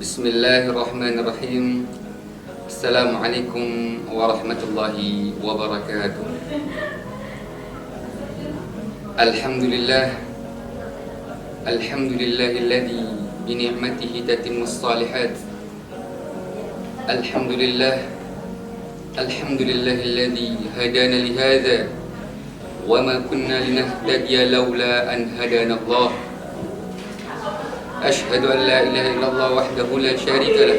Bismillahirrahmanirrahim. Assalamualaikum warahmatullahi wabarakatuh. Alhamdulillah. Alhamdulillahilladzi bi ni'matihi tatimmus shalihat. Alhamdulillah. Alhamdulillahilladzi hadana li hadza wa ma kunna linahtadiya laula an hadana Allah. Ashhadu an la ilaha illallah wahdahu la syarika lah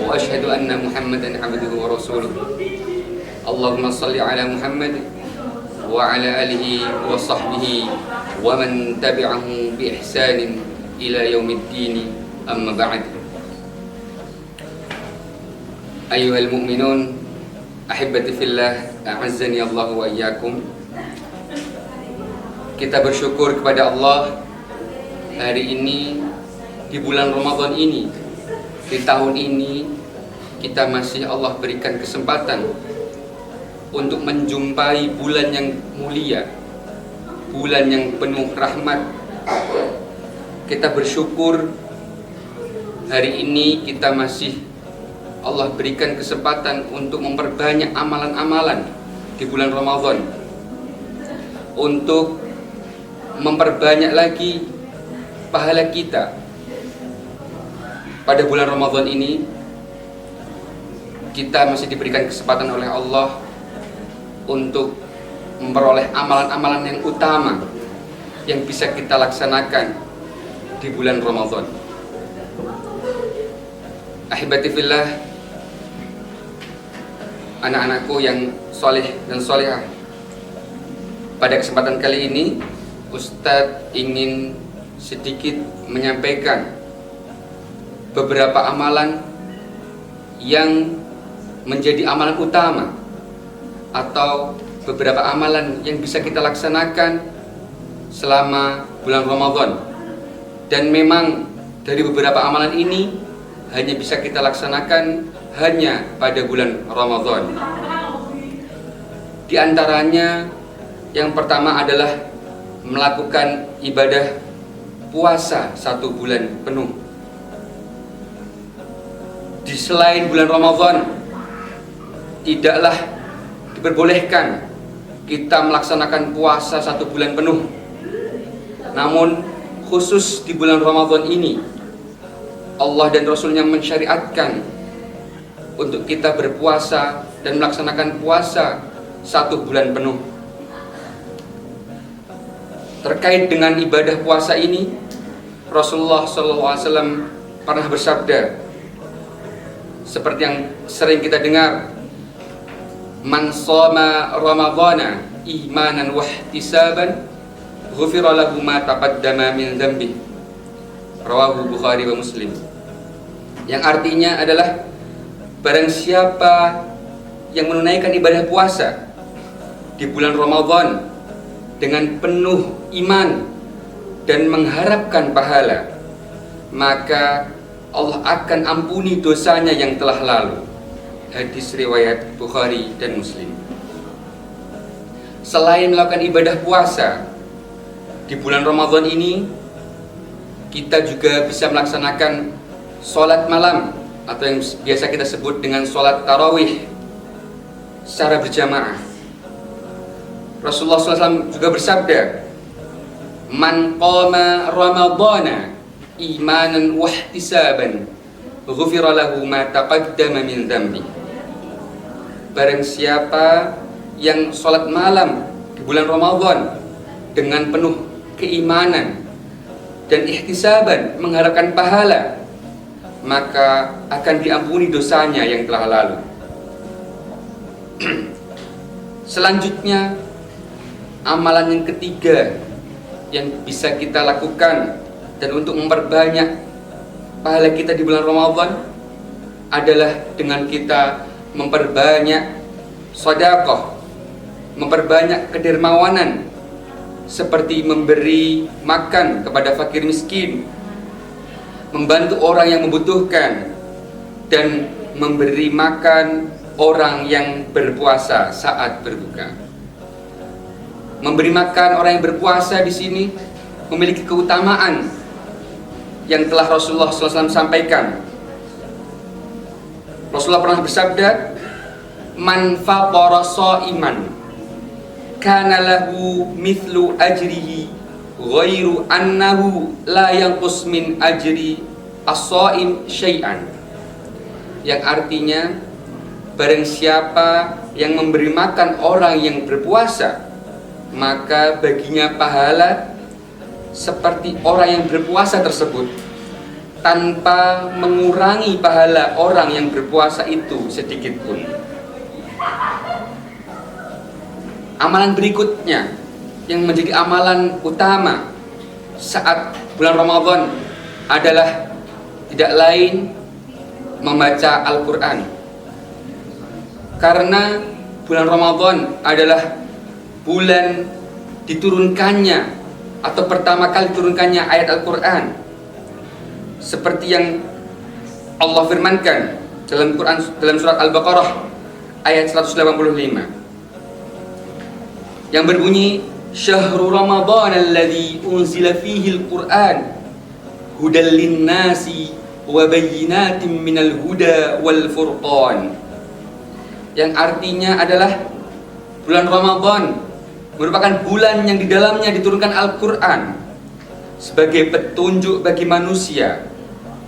wa ashhadu anna Muhammadan abduhu wa rasuluh. Allahumma salli ala Muhammad wa ala alihi wa sahbihi wa man tabi'ahu bi ihsanin ila yaumiddin, amma ba'd. Ayyuhal mu'minun, ahibbati fillah, a'azzani Allah wa iyyakum. Kita bersyukur kepada Allah hari ini, di bulan Ramadan ini, di tahun ini, kita masih Allah berikan kesempatan untuk menjumpai bulan yang mulia, bulan yang penuh rahmat. Kita bersyukur hari ini kita masih Allah berikan kesempatan untuk memperbanyak amalan-amalan di bulan Ramadan, untuk memperbanyak lagi pahala kita. Pada bulan Ramadan ini kita masih diberikan kesempatan oleh Allah untuk memperoleh amalan-amalan yang utama yang bisa kita laksanakan di bulan Ramadan. Ahibati fillah, anak-anakku yang soleh dan solehah, pada kesempatan kali ini Ustadz ingin sedikit menyampaikan beberapa amalan yang menjadi amalan utama atau beberapa amalan yang bisa kita laksanakan selama bulan Ramadan. Dan memang dari beberapa amalan ini hanya bisa kita laksanakan hanya pada bulan Ramadan. Di antaranya yang pertama adalah melakukan ibadah puasa 1 bulan penuh. Di selain bulan Ramadan, tidaklah diperbolehkan kita melaksanakan puasa 1 bulan penuh. Namun khusus di bulan Ramadan ini, Allah dan Rasulnya mensyariatkan untuk kita berpuasa dan melaksanakan puasa 1 bulan penuh. Terkait dengan ibadah puasa ini, Rasulullah SAW pernah bersabda, seperti yang sering kita dengar, man shoma ramadhana imanan wa ihtisaban ghufira lahu ma taqaddama min dzambi. Rawahu Bukhari wa Muslim. Yang artinya adalah barang siapa yang menunaikan ibadah puasa di bulan Ramadan dengan penuh iman dan mengharapkan pahala, maka Allah akan ampuni dosanya yang telah lalu. Hadis riwayat Bukhari dan Muslim. Selain melakukan ibadah puasa di bulan Ramadan ini, kita juga bisa melaksanakan sholat malam atau yang biasa kita sebut dengan sholat tarawih secara berjamaah. Rasulullah SAW juga bersabda, man qama ramadhana imanan wahtisaban ghufira lahu ma taqaddama min dzambi. Barang siapa yang sholat malam di bulan Ramadan dengan penuh keimanan dan ihtisaban, mengharapkan pahala, maka akan diampuni dosanya yang telah lalu. Selanjutnya, amalan yang ketiga yang bisa kita lakukan dan untuk memperbanyak pahala kita di bulan Ramadan adalah dengan kita memperbanyak sedekah, memperbanyak kedermawanan, seperti memberi makan kepada fakir miskin, membantu orang yang membutuhkan, dan memberi makan orang yang berpuasa saat berbuka. Memberi makan orang yang berpuasa di sini memiliki keutamaan yang telah Rasulullah SAW sampaikan. Rasulullah pernah bersabda, "Man faqara sha'iman kana lahu mithlu ajrihi ghairu annahu la yanqus min ajri as-sha'im syai'an." Yang artinya, barang siapa yang memberi makan orang yang berpuasa, maka baginya pahala seperti orang yang berpuasa tersebut, tanpa mengurangi pahala orang yang berpuasa itu sedikit pun. Amalan berikutnya yang menjadi amalan utama saat bulan Ramadan adalah tidak lain membaca Al-Quran. Karena bulan Ramadan adalah bulan diturunkannya atau pertama kali diturunkannya ayat Al-Quran, seperti yang Allah firmankan dalam Quran, dalam surat Al-Baqarah ayat 185 yang berbunyi, "Syahrul Ramadan alladzi unzila fihi al-Qur'an hudal lin-nasi wa bayyinatin minal huda wal furqan." Yang artinya adalah bulan Ramadan merupakan bulan yang di dalamnya diturunkan Al-Quran sebagai petunjuk bagi manusia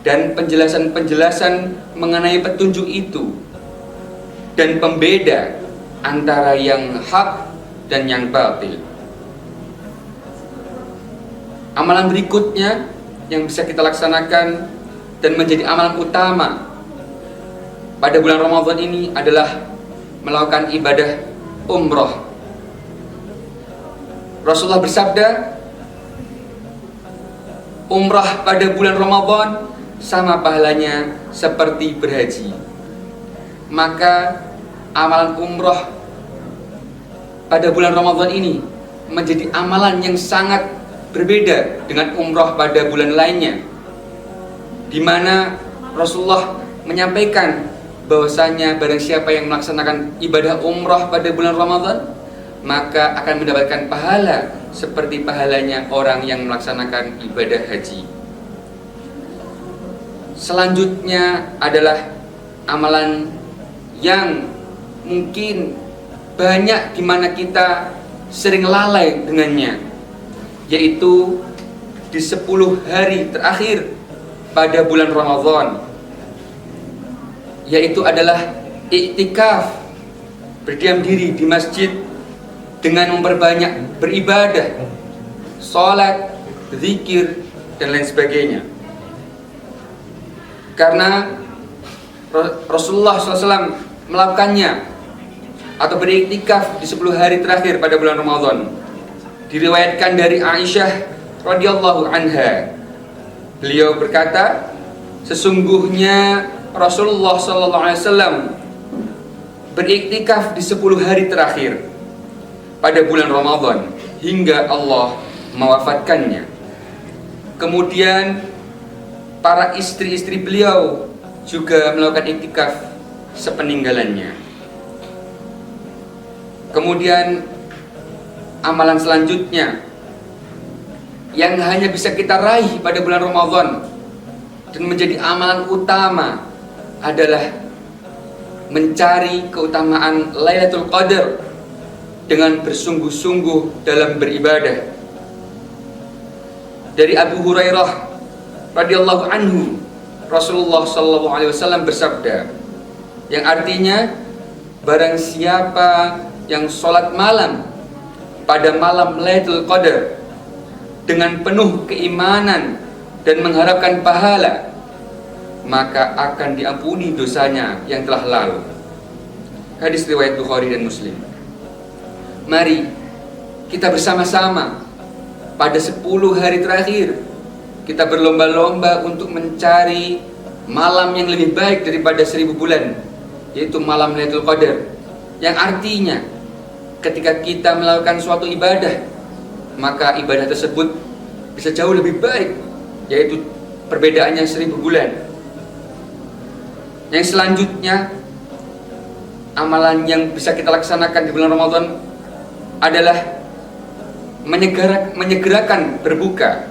dan penjelasan-penjelasan mengenai petunjuk itu dan pembeda antara yang hak dan yang batil. Amalan berikutnya yang bisa kita laksanakan dan menjadi amalan utama pada bulan Ramadan ini adalah melakukan ibadah umrah. Rasulullah bersabda, umrah pada bulan Ramadan sama pahalanya seperti berhaji. Maka amalan umrah pada bulan Ramadan ini menjadi amalan yang sangat berbeda dengan umrah pada bulan lainnya, di mana Rasulullah menyampaikan bahwasanya barang siapa yang melaksanakan ibadah umrah pada bulan Ramadan, maka akan mendapatkan pahala seperti pahalanya orang yang melaksanakan ibadah haji. Selanjutnya adalah amalan yang mungkin banyak di mana kita sering lalai dengannya, yaitu di 10 hari terakhir pada bulan Ramadan, yaitu adalah iktikaf, berdiam diri di masjid dengan memperbanyak beribadah, sholat, zikir, dan lain sebagainya. Karena Rasulullah SAW melakukannya atau beriktikaf di 10 hari terakhir pada bulan Ramadan. Diriwayatkan dari Aisyah radhiyallahu anha, beliau berkata, sesungguhnya Rasulullah SAW beriktikaf di 10 hari terakhir pada bulan Ramadan hingga Allah mewafatkannya. Kemudian para istri-istri beliau juga melakukan iktikaf sepeninggalannya. Kemudian amalan selanjutnya yang hanya bisa kita raih pada bulan Ramadan dan menjadi amalan utama adalah mencari keutamaan Lailatul Qadar dengan bersungguh-sungguh dalam beribadah. Dari Abu Hurairah radhiyallahu anhu, Rasulullah sallallahu alaihi wasallam bersabda, yang artinya barang siapa yang sholat malam pada malam Lailatul Qadar dengan penuh keimanan dan mengharapkan pahala, maka akan diampuni dosanya yang telah lalu. Hadis riwayat Bukhari dan Muslim. Mari kita bersama-sama pada 10 hari terakhir kita berlomba-lomba untuk mencari malam yang lebih baik daripada 1000 bulan, yaitu malam Lailatul Qadar. Yang artinya ketika kita melakukan suatu ibadah, maka ibadah tersebut bisa jauh lebih baik, yaitu perbedaannya 1000 bulan. Yang selanjutnya, amalan yang bisa kita laksanakan di bulan Ramadan adalah menyegerakan berbuka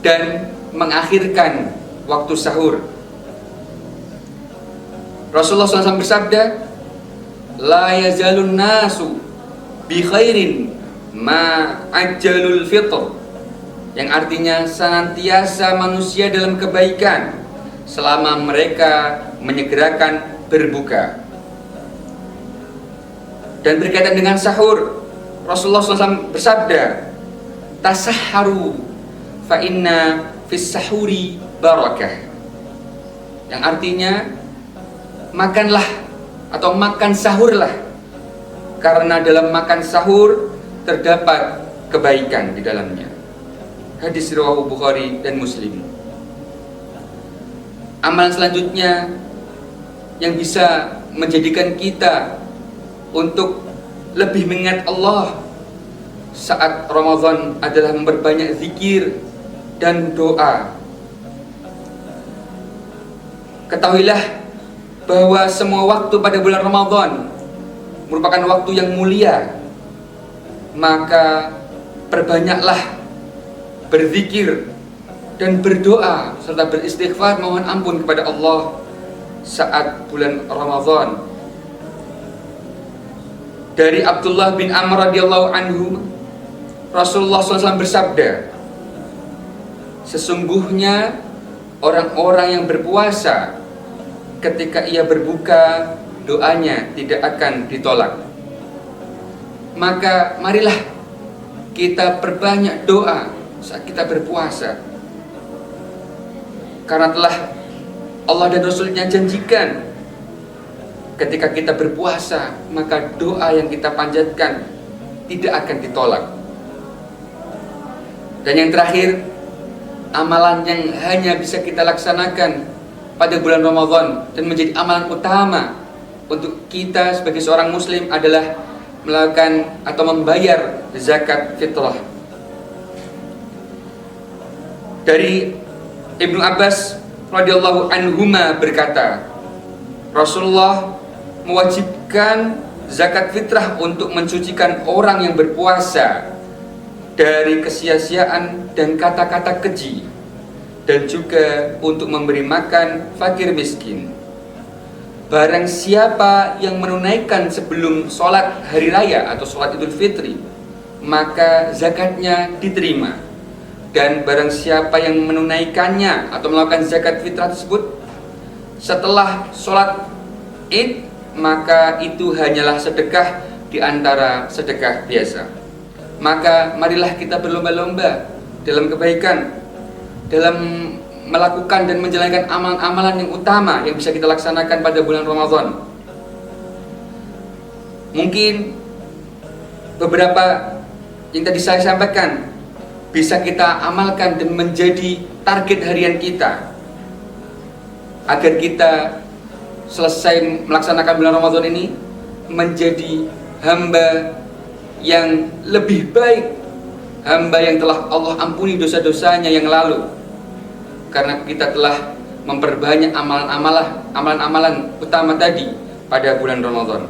dan mengakhirkan waktu sahur. Rasulullah SAW bersabda, la yazalun nasu bi khairin ma ajjalul fitr, yang artinya senantiasa manusia dalam kebaikan selama mereka menyegerakan berbuka. Dan berkaitan dengan sahur, Rasulullah SAW bersabda, tasahharu fa inna fis sahuri barakah, yang artinya makanlah atau makan sahurlah, karena dalam makan sahur terdapat kebaikan di dalamnya. Hadis riwayat Bukhari dan Muslim. Amalan selanjutnya yang bisa menjadikan kita untuk lebih mengingat Allah saat Ramadan adalah memperbanyak zikir dan doa. Ketahuilah bahwa semua waktu pada bulan Ramadan merupakan waktu yang mulia, maka perbanyaklah berzikir dan berdoa serta beristighfar mohon ampun kepada Allah saat bulan Ramadan. Dari Abdullah bin Amr radhiyallahu anhu, Rasulullah SAW bersabda, sesungguhnya orang-orang yang berpuasa ketika ia berbuka, doanya tidak akan ditolak. Maka marilah kita perbanyak doa saat kita berpuasa, karena telah Allah dan Rasulnya janjikan, ketika kita berpuasa maka doa yang kita panjatkan tidak akan ditolak. Dan yang terakhir, amalan yang hanya bisa kita laksanakan pada bulan Ramadan dan menjadi amalan utama untuk kita sebagai seorang muslim adalah melakukan atau membayar zakat fitrah. Dari Ibnu Abbas radhiyallahu anhuma berkata, Rasulullah mewajibkan zakat fitrah untuk mensucikan orang yang berpuasa dari kesia-siaan dan kata-kata keji, dan juga untuk memberi makan fakir miskin. Barang siapa yang menunaikan sebelum sholat hari raya atau sholat Idul Fitri, maka zakatnya diterima. Dan barang siapa yang menunaikannya atau melakukan zakat fitrah tersebut setelah sholat Id, maka itu hanyalah sedekah di antara sedekah biasa. Maka marilah kita berlomba-lomba dalam kebaikan, dalam melakukan dan menjalankan amalan-amalan yang utama yang bisa kita laksanakan pada bulan Ramadan. Mungkin beberapa yang tadi saya sampaikan bisa kita amalkan dan menjadi target harian kita, agar kita selesai melaksanakan bulan Ramadan ini menjadi hamba yang lebih baik, hamba yang telah Allah ampuni dosa-dosanya yang lalu, karena kita telah memperbanyak amalan-amalan utama tadi pada bulan Ramadan.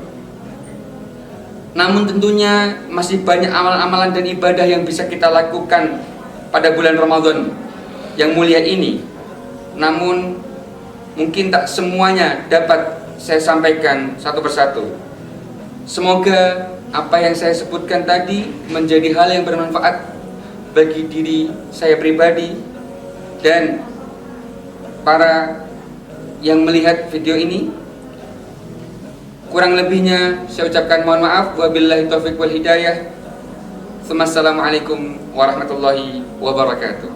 Namun tentunya masih banyak amalan-amalan dan ibadah yang bisa kita lakukan pada bulan Ramadan yang mulia ini. Namun mungkin tak semuanya dapat saya sampaikan satu persatu. Semoga apa yang saya sebutkan tadi menjadi hal yang bermanfaat bagi diri saya pribadi dan para yang melihat video ini. Kurang lebihnya saya ucapkan mohon maaf. Wabillahi taufiq wal hidayah. Assalamualaikum warahmatullahi wabarakatuh.